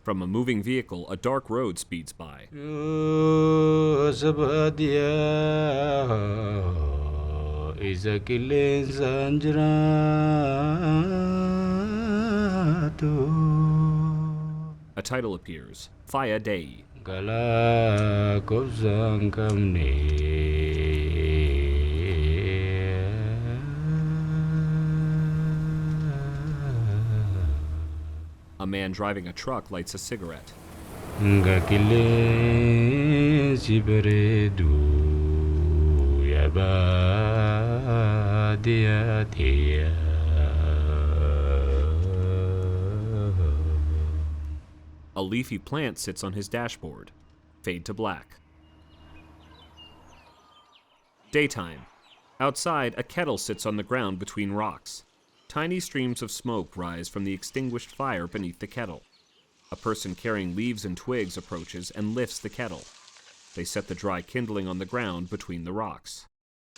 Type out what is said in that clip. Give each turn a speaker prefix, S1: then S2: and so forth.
S1: From a moving vehicle, a dark road speeds by. A title appears, Faya Dayi. A man driving a truck lights a cigarette. A leafy plant sits on his dashboard. Fade to black. Daytime. Outside, a kettle sits on the ground between rocks. Tiny streams of smoke rise from the extinguished fire beneath the kettle. A person carrying leaves and twigs approaches and lifts the kettle. They set the dry kindling on the ground between the rocks.